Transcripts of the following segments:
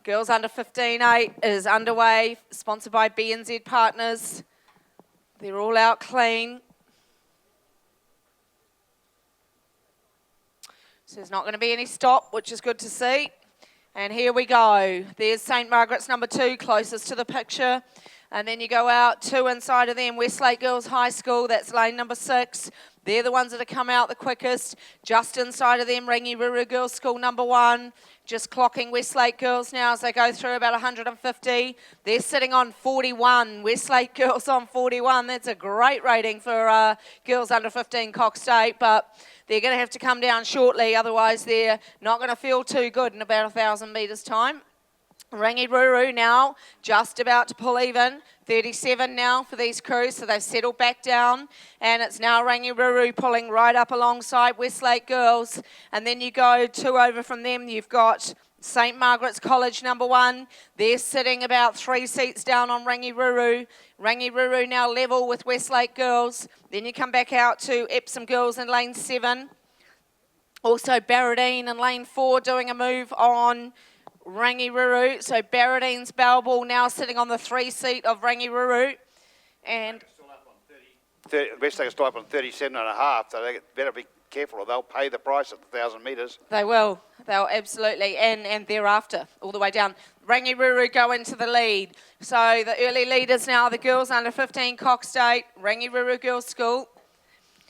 Girls Under 15-8 is underway, sponsored by BNZ Partners. They're all out clean. So there's not going to be any stop, which is good to see. And here we go. There's St. Margaret's number 2, closest to the picture. And then you go out 2 inside of them, Westlake Girls High School, that's lane number 6. They're the ones that have come out the quickest. Just inside of them, Rangiruru Girls School number 1. Just clocking Westlake Girls now as they go through about 150. They're sitting on 41. Westlake Girls on 41. That's a great rating for girls under 15 Cox State, but they're going to have to come down shortly, otherwise they're not going to feel too good in about 1,000 metres time. Rangiruru now just about to pull even. 37 now for these crews, so they've settled back down. And it's now Rangiruru pulling right up alongside Westlake Girls. And then you go 2 over from them. You've got St. Margaret's College number 1. They're sitting about 3 seats down on Rangiruru. Rangiruru now level with Westlake Girls. Then you come back out to Epsom Girls in lane 7. Also Barradine in lane 4 doing a move on Rangiruru. So Barradine's Balball now sitting on the 3 seat of Rangiruru. And Westlake are still up on 37.5, so they better be careful or they'll pay the price at the 1,000 metres. They will. They'll absolutely. And thereafter, all the way down. Rangiruru go into the lead. So the early leaders now, the girls under 15 Cox State, Rangiruru Girls School.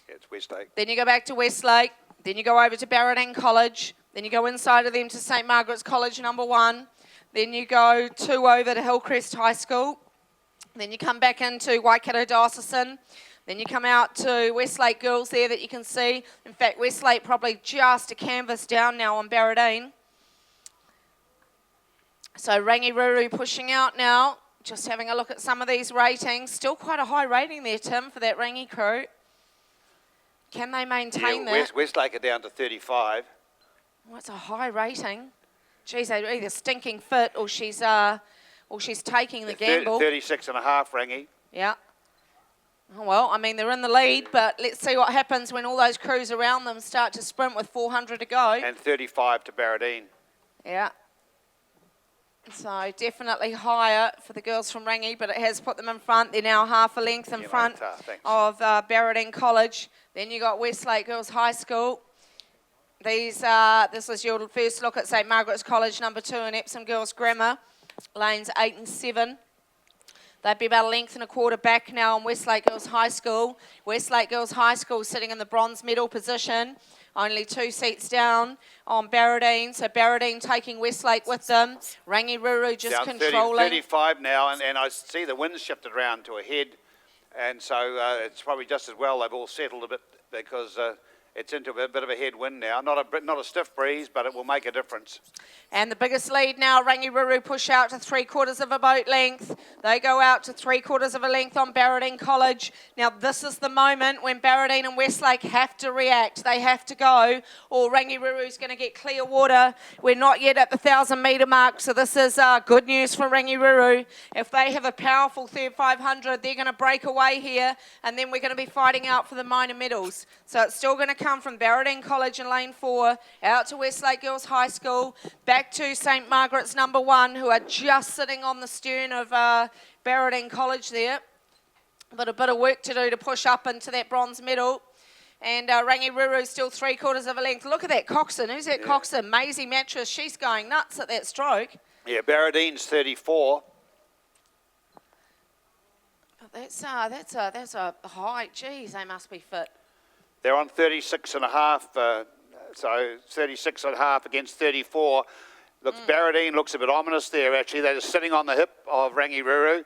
Yeah, it's Westlake. Then you go back to Westlake. Then you go over to Barradine College. Then you go inside of them to St. Margaret's College number 1. Then you go 2 over to Hillcrest High School. Then you come back into Waikato Diocesan. Then you come out to Westlake Girls there that you can see. In fact, Westlake probably just a canvas down now on Barradine. So Rangiruru pushing out now. Just having a look at some of these ratings. Still quite a high rating there, Tim, for that Rangi crew. Can they maintain that? Westlake are down to 35. Well, it's a high rating. Geez, they're either stinking fit or she's taking the gamble. 36.5 Rangi. Yeah. Well, I mean, they're in the lead, but let's see what happens when all those crews around them start to sprint with 400 to go. And 35 to Barradine. Yeah. So definitely higher for the girls from Rangi, but it has put them in front. They're now half a length in front of Barradine College. Then you got Westlake Girls High School. This is your first look at St. Margaret's College number 2 and Epsom Girls Grammar, lanes 8 and 7. They'd be about a length and a quarter back now on Westlake Girls High School. Westlake Girls High School sitting in the bronze medal position, only 2 seats down on Barradine. So Barradine taking Westlake with them. Rangiruru just down controlling. 35 now, and I see the wind's shifted around to a head, and so it's probably just as well they've all settled a bit because it's into a bit of a headwind now. Not a stiff breeze, but it will make a difference. And the biggest lead now, Rangiruru push out to 3/4 of a boat length. They go out to 3/4 of a length on Barradine College. Now this is the moment when Barradine and Westlake have to react. They have to go, or Rangiruru's going to get clear water. We're not yet at the 1,000 metre mark, so this is good news for Rangiruru. If they have a powerful third 500, they're going to break away here, and then we're going to be fighting out for the minor medals. So it's still going to come from Barradine College in lane 4, out to Westlake Girls High School, back to St. Margaret's number 1, who are just sitting on the stern of Barradine College there. But a bit of work to do to push up into that bronze medal. And Rangiruru's still 3/4 of a length. Look at that coxswain. Who's that coxswain? Maisie Mattress. She's going nuts at that stroke. Yeah, Barradine's 34. But that's a high. Geez, they must be fit. They're on 36.5, so 36.5 against 34. Look, Barradine looks a bit ominous there, actually. They're just sitting on the hip of Rangiruru.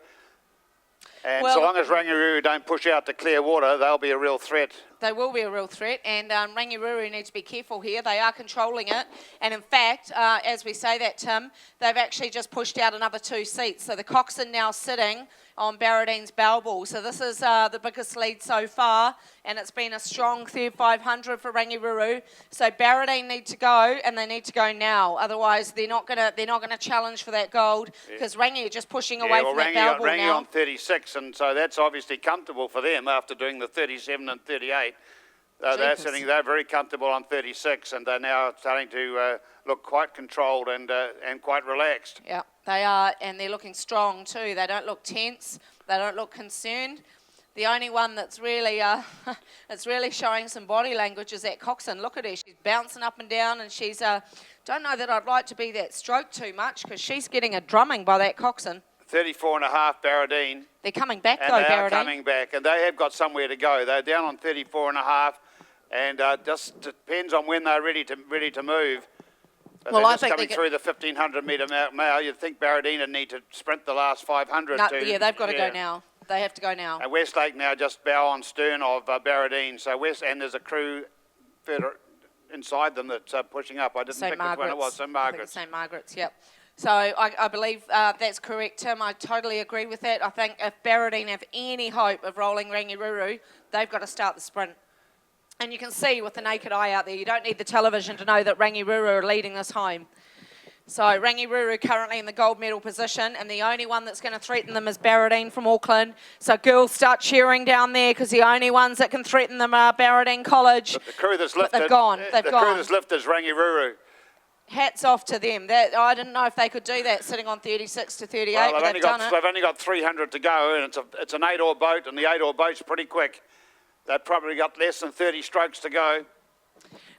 And so long as Rangiruru don't push out to clear water, they'll be a real threat. They will be a real threat, and Rangiruru need to be careful here. They are controlling it, and in fact, as we say that, Tim, they've actually just pushed out another 2 seats. So the coxswain now sitting on Barradine's Balball. So this is the biggest lead so far, and it's been a strong third 500 for Rangiruru. So Barradine need to go, and they need to go now. Otherwise, they're not gonna challenge for that gold because Rangi are just pushing away from that Balball Rangi now. on 36, and so that's obviously comfortable for them after doing the 37 and 38. They're sitting. They're very comfortable on 36, and they're now starting to look quite controlled and quite relaxed. Yeah, they are, and they're looking strong too. They don't look tense. They don't look concerned. The only one that's really it's really showing some body language is that Coxon. Look at her. She's bouncing up and down, and she's don't know that I'd like to be that stroke too much because she's getting a drumming by that Coxon. 34.5 Barradine. They're coming back and though, they Barradine. are coming back, and they have got somewhere to go. They're down on 34.5, and just depends on when they're ready to move. But Well, they're I just think coming through the 1,500 metre mile. You'd think Barradine would need to sprint the last 500. No, yeah, they've got to go now. They have to go now. And Westlake now just bow on stern of Barradine. So and there's a crew further inside them that's pushing up. I didn't pick which one it was. St. Margaret's. St. Margaret's, yep. So I believe that's correct, Tim. I totally agree with that. I think if Barradine have any hope of rolling Rangiruru, they've got to start the sprint. And you can see with the naked eye out there, you don't need the television to know that Rangiruru are leading this home. So Rangiruru currently in the gold medal position, and the only one that's going to threaten them is Barradine from Auckland. So girls start cheering down there because the only ones that can threaten them are Barradine College. But the crew that's lifted, they've gone. The crew that's lifted is Rangiruru. Hats off to them. I didn't know if they could do that sitting on 36 to 38, Well, but they've done it. They've only got 300 to go, and it's an 8-oar boat, and the 8-oar boat's pretty quick. They've probably got less than 30 strokes to go.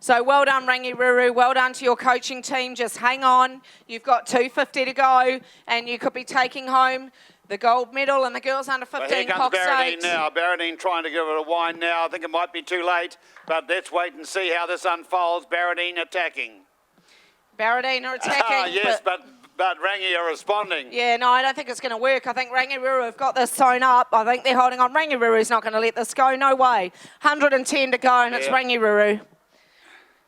So well done, Rangiruru. Well done to your coaching team. Just hang on. You've got 250 to go, and you could be taking home the gold medal and the girls under 15 Here comes Cox Barradine 8. now. Barradine trying to give it a wind now. I think it might be too late, but let's wait and see how this unfolds. Barradine attacking. Barradine are attacking. Yes, but Rangi are responding. Yeah, no, I don't think it's going to work. I think Rangiruru have got this sewn up. I think they're holding on. Rangiruru's not going to let this go. No way. 110 to go, and it's Rangiruru.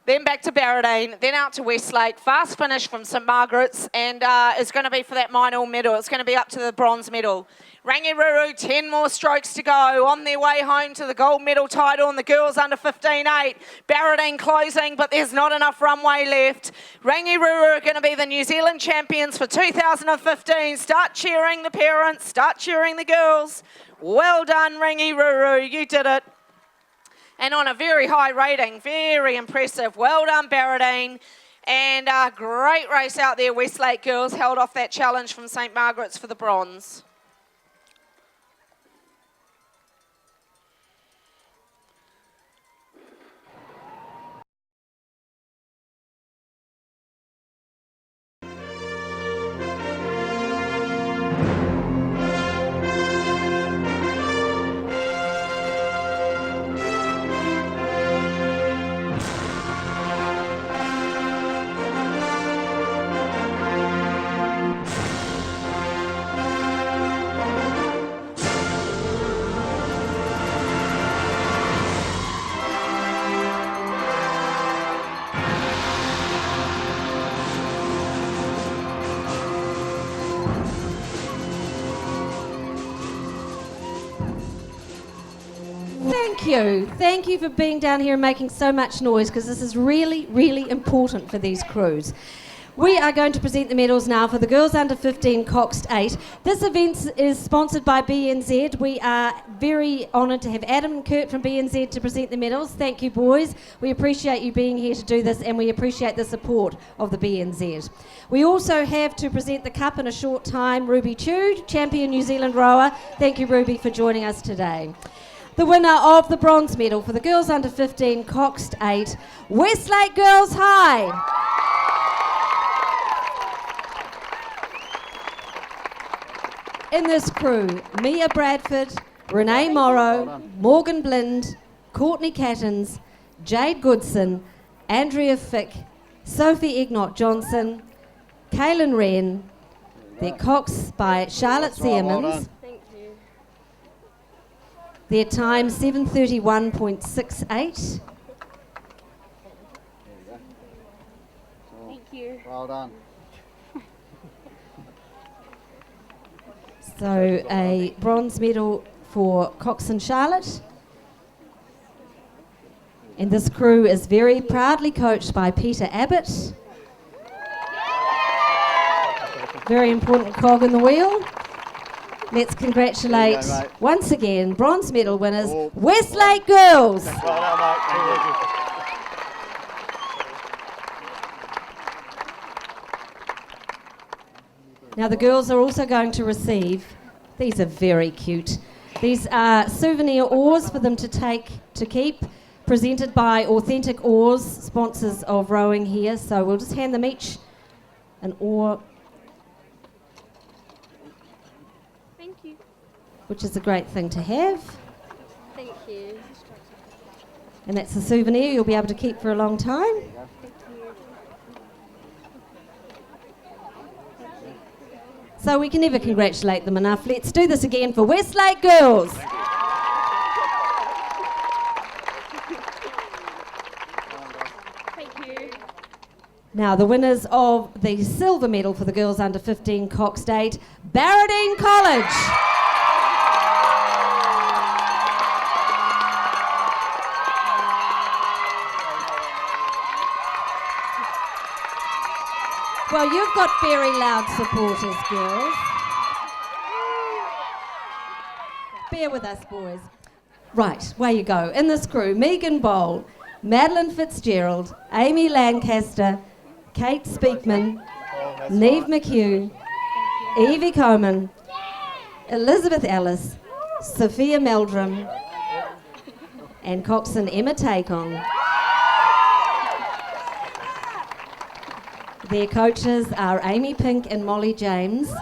Then back to Barradine, then out to Westlake. Fast finish from St. Margaret's, and it's going to be for that minor medal. It's going to be up to the bronze medal. Rangiruru, 10 more strokes to go, on their way home to the gold medal title, and the girls under 15.8. Barradine closing, but there's not enough runway left. Rangiruru are going to be the New Zealand champions for 2015. Start cheering the parents, start cheering the girls. Well done, Rangiruru, you did it. And on a very high rating, very impressive. Well done, Barradine. And a great race out there. Westlake girls held off that challenge from St. Margaret's for the bronze. Thank you for being down here and making so much noise, because this is really, really important for these crews. We are going to present the medals now for the girls under 15 Coxed 8. This event is sponsored by BNZ. We are very honoured to have Adam and Kurt from BNZ to present the medals. Thank you, boys. We appreciate you being here to do this, and we appreciate the support of the BNZ. We also have to present the cup in a short time, Ruby Chu, champion New Zealand rower. Thank you, Ruby, for joining us today. The winner of the bronze medal for the girls under 15 Coxed 8, Westlake Girls High. In this crew, Mia Bradford, Renee Morrow, Morgan Blind, Courtney Cattons, Jade Goodson, Andrea Fick, Sophie Ignott Johnson, Kaylin Wren. They're coxed by Charlotte Seamans. Their time 7:31.68. Thank you. Well done. So a bronze medal for Cox and Charlotte. And this crew is very proudly coached by Peter Abbott. Very important cog in the wheel. Let's congratulate There you go, mate. once again bronze medal winners, Oh. Westlake Girls. Well done, mate. Thank you. Now the girls are also going to receive, these are very cute, these are souvenir oars for them to keep, presented by Authentic Oars, sponsors of rowing here. So we'll just hand them each an oar, Thank you. which is a great thing to have. Thank you. And that's a souvenir you'll be able to keep for a long time. Thank you. So we can never congratulate them enough. Let's do this again for Westlake Girls. Thank you. Now the winners of the silver medal for the girls under 15 Cox State, Barradine College. Well, you've got very loud supporters, girls. Bear with us, boys. Right, way you go. In this crew, Megan Bowl, Madeline Fitzgerald, Amy Lancaster, Kate Speakman, Neve McHugh, Evie Coleman, Elizabeth Ellis, Sophia Meldrum, and coxswain Emma Takong. Their coaches are Amy Pink and Molly James.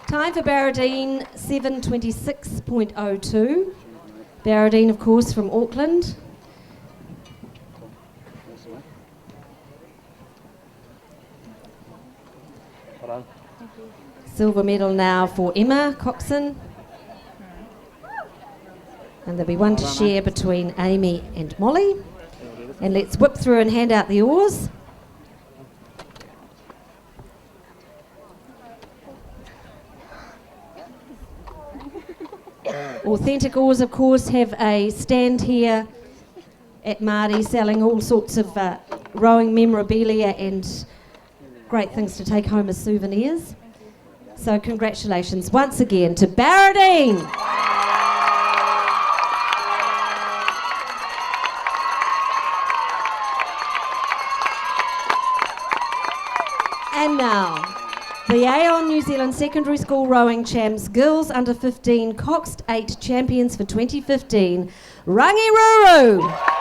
Time for Barradine, 7:26.02. Barradine, of course, from Auckland. Well done. Silver medal now for Emma Coxon. And there'll be one to share between Amy and Molly. And let's whip through and hand out the oars. Authentic Oars, of course, have a stand here at Maadi selling all sorts of rowing memorabilia and great things to take home as souvenirs. So congratulations once again to Barradine. And now, the Aon New Zealand Secondary School Rowing Champs, Girls Under 15 Coxed 8 Champions for 2015, Rangiruru.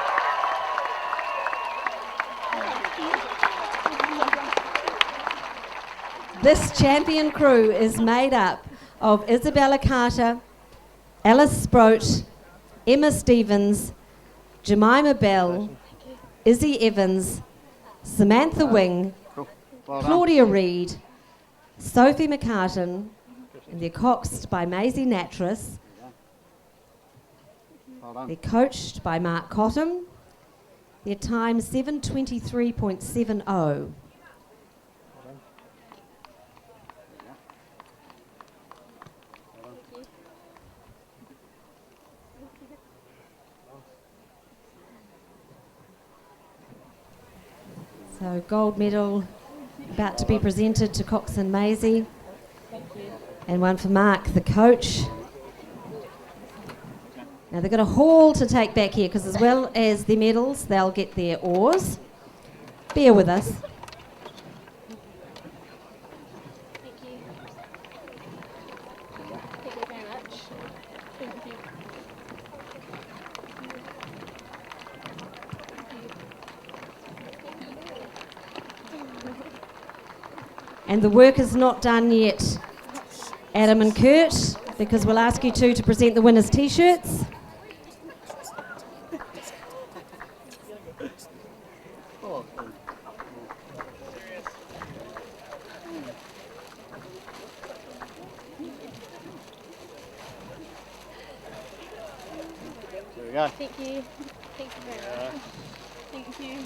This champion crew is made up of Isabella Carter, Alice Sproat, Emma Stevens, Jemima Bell, Izzy Evans, Samantha Wing, Well done. Claudia Reid, Sophie McCartan, and they're coxed by Maisie Natras. Well done. They're coached by Mark Cottam. Their time 7:23.70. So gold medal about to be presented to Cox and Maisie. And one for Mark, the coach. Now they've got a haul to take back here because as well as the medals, they'll get their oars. Bear with us. Thank you. Thank you very much. Thank you. And the work is not done yet, Adam and Kurt, because we'll ask you two to present the winners' T-shirts. There we go. Thank you. Thank you very much. Thank you.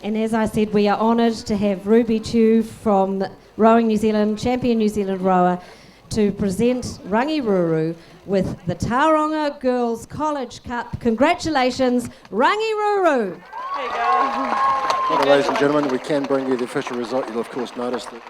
And as I said, we are honoured to have Ruby Chew from Rowing New Zealand, champion New Zealand rower, to present Rangiruru with the Tauranga Girls College Cup. Congratulations, Rangiruru! There you go. Well, ladies and gentlemen, we can bring you the official result. You'll of course notice that